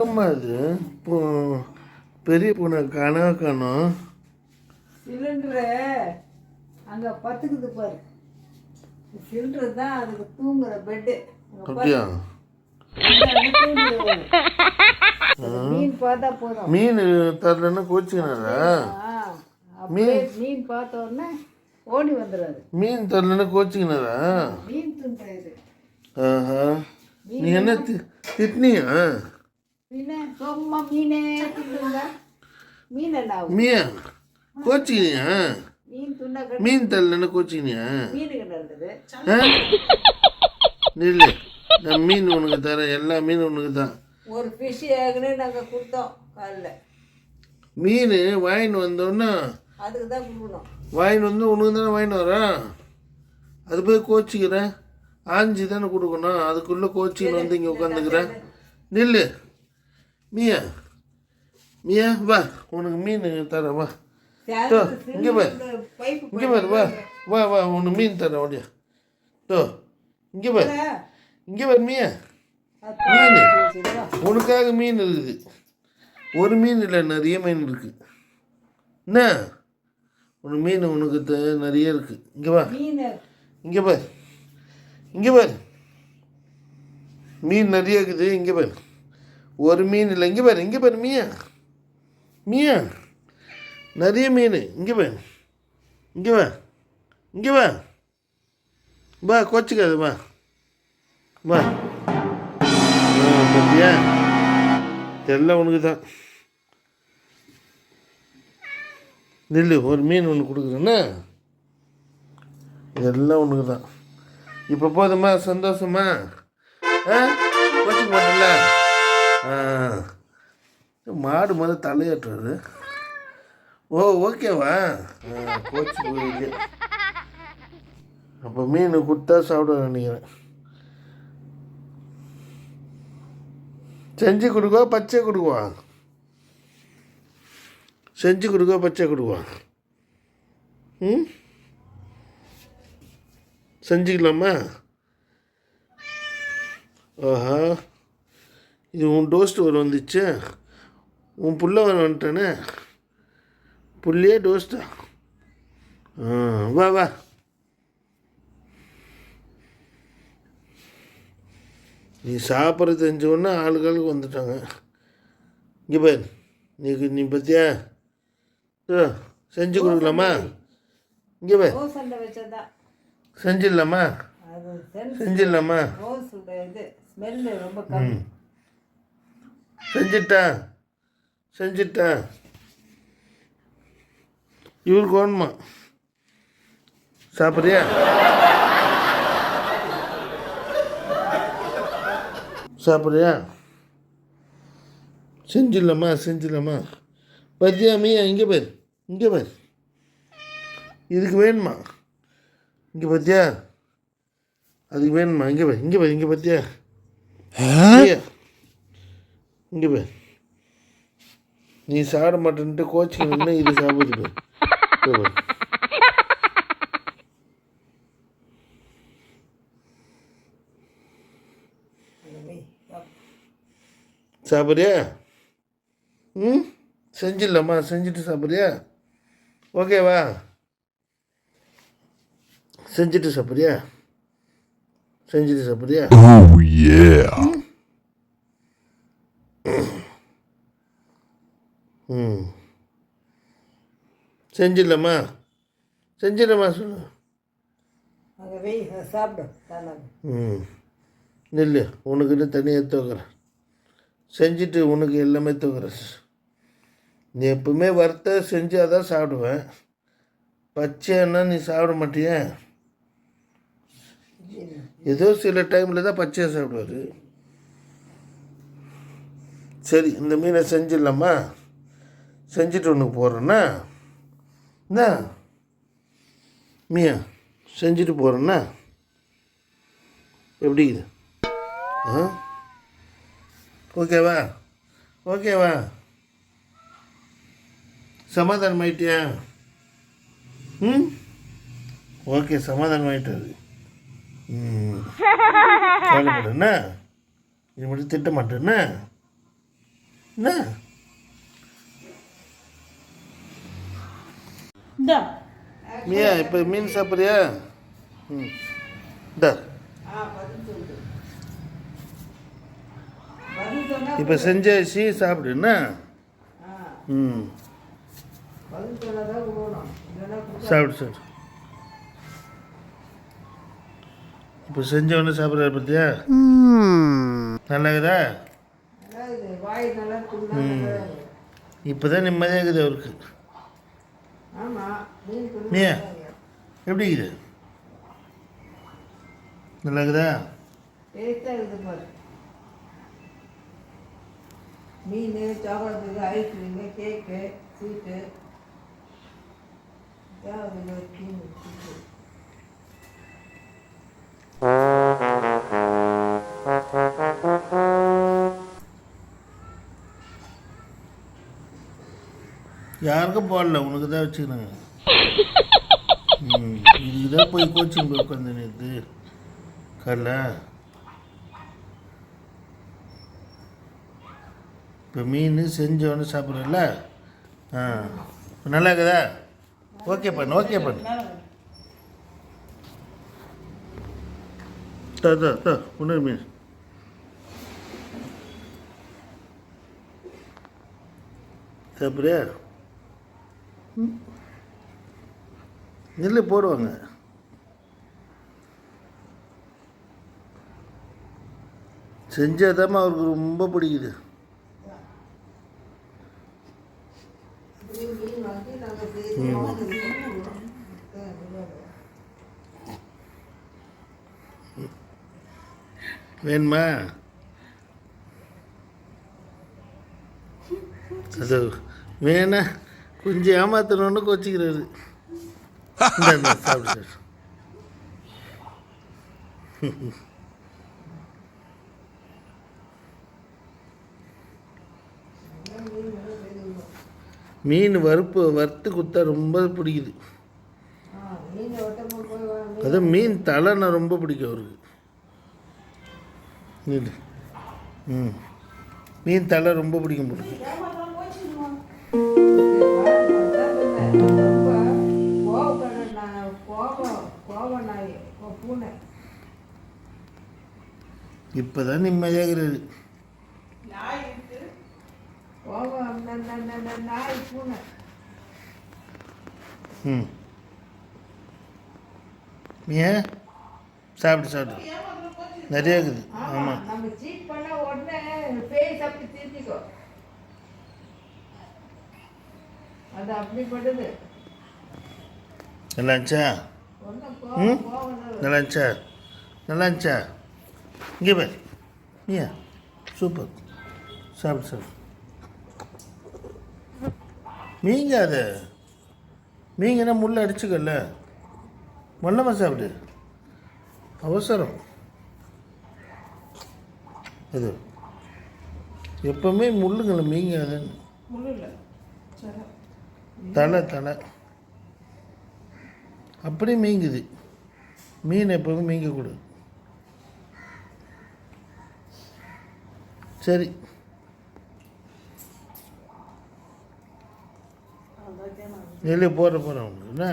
ஆமா அது இப்போ பெரிய பொண்ணு கனவு சிலிண்டரு அங்கே பத்துக்குது பாரு. சிலிண்டரு தான் அதுக்கு தூங்குற பெட்டு. அப்படியா? மீன் பார்த்தா போதும். மீன் தரலன்னா கோச்சிக்கிறாரா? மீன் பார்த்த உடனே ஓடி வந்துடுறாரு. மீன் தரலன்னா கோச்சிக்கிறாரா? மீன் துண்டுறாரு. ஆஹா, நீ என்ன திட்டினியா? சும்மா மீனே துண்டுங்க. மீன் என்ன மீன் கோச்சிக்கினியா? மீன் துண்டா மீன் தரலன்னா கோச்சிக்கினியா? மீன் கிடந்தது இல்லை, நான் மீன் உனக்கு தரேன். எல்லா மீன் உனக்கு தான். ஒரு ஃபிஷ் ஏகுன்னு நாங்கள் கொடுத்தோம் காலைல. மீன் வாங்கின்னு வந்தோன்னா அதுக்கு தான் கொடுக்கணும். வாங்கின்னு வந்து உனக்கு தானே வாங்கின்னு வரேன். அது போய் கோச்சிக்கிறேன். ஆஞ்சி தானே கொடுக்கணும். அதுக்குள்ளே கோச்சின்னு வந்து இங்கே உட்காந்துக்கிறேன். நில்லு மியா, மியா வா, உனக்கு மீன் தரேன் வா. இங்கே பாரு, இங்கே பாரு, வா வா வா, உனக்கு மீன் தரேன் ஓடியா. தோ இங்கே பாரு, இங்கே பாரு மியா, மீன் உனக்காக மீன் இருக்குது. ஒரு மீன் இல்லை, நிறைய மீன் இருக்குது. என்ன உனக்கு மீன் உனக்கு நிறைய இருக்குது. இங்கே வா, இங்கே பாரு, இங்கே பாரு, மீன் நிறைய இருக்குது. இங்கே பாரு, ஒரு மீன் இல்லை. இங்கே பாரு, இங்கே பாரு மியா, மியா நிறைய மீன். இங்கே பாரு, இங்கே வா, இங்கே வா, வா கோச்சிக்காது வா வா. பார்த்தியா, எல்லாம் உனக்கு தான். நெல்லு ஒரு மீன் ஒன்று கொடுக்குறேன்னா இதெல்லாம் உனக்கு தான். இப்போ போதுமா? சந்தோஷமா? கோச்சிக்க மாட்டல? மாடு மாதிரி தலையாட்டுறது. ஓ ஓகேவா? கோச்சி போயிடுது. அப்போ மீன் கொடுத்தா சாப்பிட நினைக்கிறேன். செஞ்சு கொடுக்குவா பச்சை கொடுக்குவா? செஞ்சு கொடுக்குவா பச்சை கொடுக்குவா? ம், செஞ்சுக்கலாமா? ஆஹா, இது உன் டோஸ்ட் வர வந்துச்சு. உன் புள்ள வர வந்துட்டானே. புள்ளையே டோஸ்ட்டா? வா வா. நீ சாப்பிட்றது தெரிஞ்சவொன்னே ஆளுகளுக்கு வந்துட்டாங்க. இங்கே பாரு, நீ பார்த்தியா? செஞ்சு கொடுக்கலாமா? இங்கே பாரு, செஞ்சிடலாமா? செஞ்சிடலாமா? செஞ்சிட்டா செஞ்சிட்டா. இவருக்கு வேணுமா? சாப்பிட்றியா? சாப்பிட்றியா? செஞ்சிடலாமா? செஞ்சிடலாமா? பார்த்தியா மீயா? இங்கே பாரு, இங்கே பாரு, இதுக்கு வேணுமா? இங்கே பார்த்தியா? அதுக்கு வேணுமா? இங்கே பாரு, இங்கே பாரு, இங்கே பார்த்தியா? இங்கே பாரு, நீ சாப்பிட மாட்டேன்ட்டு கோச்சிக்கணும்னா இது சாப்பிடுது பாரு. சாப்பிட்றியா? ம், செஞ்சிடலாமா? செஞ்சுட்டு சாப்பிட்றியா? ஓகேவா? செஞ்சுட்டு சாப்பிட்றியா? செஞ்சுட்டு சாப்பிட்றியா? ம், செஞ்சிடலாமா? செஞ்சிடலாமா சொல்லு. ம், நெல்லு உனக்குன்னு தனியாக தூக்குறேன். செஞ்சுட்டு உனக்கு எல்லாமே தூக்குறேன். நீ எப்பவுமே வறுத்த செஞ்சு அதான் சாப்பிடுவேன். பச்சைன்னா நீ சாப்பிட மாட்டியா? ஏதோ சில டைமில் தான் பச்சையாக சாப்பிடுவார். சரி, இந்த மீனை செஞ்சிடலாமா? செஞ்சுட்டு உனக்கு போடுறேன்னா என்ன மீயா? செஞ்சுட்டு போகிறேன்னா எப்படி இது? ஓகேவா? ஓகேவா? சமாதானம் ஆயிட்டியா? ம், ஓகே, சமாதானம் ஆயிட்டாரு. கவலைப்படண்ணா, இது மட்டும் திட்ட மாட்டேன்னா என்ன இந்தா மியா இப்போ மீன் சாப்பிட்றியா? ம் இந்தா பதில் சொல்லு. பதில் சொன்னா இப்போ செஞ்சாச்சு சாப்பிடு என்ன? ஆ, ம் பதில் சொன்னதான் கொடுக்கணும். இல்லைன்னா கொடுக்க சாப்பிடு சாப்பிடு. இப்போ செஞ்சவொடனே சாப்பிட்றாரு பார்த்தியா? நல்லா இருக்குதா? நல்லா இது வாய் நல்லா துண்ணா நல்லா இருக்கு. இப்போ தான் நிம்மதியாக இருக்குது அவருக்கு. ஆமாம் மீன் துண்ணா மியா நல்லா இருக்கு. எப்படி இருக்குது? நல்லா இருக்குதா? டேஸ்ட்டாக இருக்குது பாரு. மீன் சாப்பிட்றதுக்கு ஐஸ்கிரீமு கேக்கு ஸ்வீட்டு இதான் அதில் ஸ்வீட்டு. யாருக்கும் போடல, உனக்கு தான் வச்சுக்கிறாங்க. இதுக்கு தான் போய் கோச்சிங் போய் உட்காந்து நேற்று காலைல. இப்போ மீன் செஞ்சவொடனே சாப்பிட்றல. ஆ இப்போ நல்லா இருக்குதா? ஓகே பண்ணு, ஓகே பண்ணு. இன்னொரு மீன். சாப்பிட்றியா? நெல் போடுவாங்க. செஞ்சாதாம்மா அவருக்கு ரொம்ப பிடிக்குது. இப்படி மீன் வாங்கி நாங்கள் செய்யணும். வேணுமா? அது வேணா கொஞ்சம் ஏமாத்தணுன்னு கோச்சிக்கிறாரு. இந்த சாப்பிடு சார். மீன் வறுத்து கொடுத்தா ரொம்ப பிடிக்குது. மீன் ஒட்டமாக போய் வாங்கி அதுவும் மீன் தலைன்னா ரொம்ப பிடிக்கும் அவருக்கு. ம் மீன் தலை ரொம்ப பிடிக்கும் பிடிக்கும். இப்போ தான் நிம்மதியாகிறது. ம் ஏன் சாப்பிடு சாப்பிடு, நிறைய இருக்குது. ஆமாம் நம்ம சீட் பண்ண உடனே பேய் சாப்பிட்டு திருத்திக்கோ. அது அப்படிப்பட்டது. நல்லா இருந்துச்சா? ஒன்றும் ம் கோவம் நல்லா இருந்துச்சா? நல்லா இருந்துச்சா? இங்கே பாரு நீயா, சூப்பர். சாப்பிடு சாப்பிடு. மீங்க அது மீங்கன்னா முள்ள அடிச்சுக்கல, மொல்லமாக சாப்பிடு. அவசரம் அது எப்பவுமே முள்ளுங்களை மீங்காதுன்னு. தலை அப்படியே மீங்குது. மீன் எப்பவுமே மீங்கக்கூடாது. சரி வெளியே போகிறேன் என்ன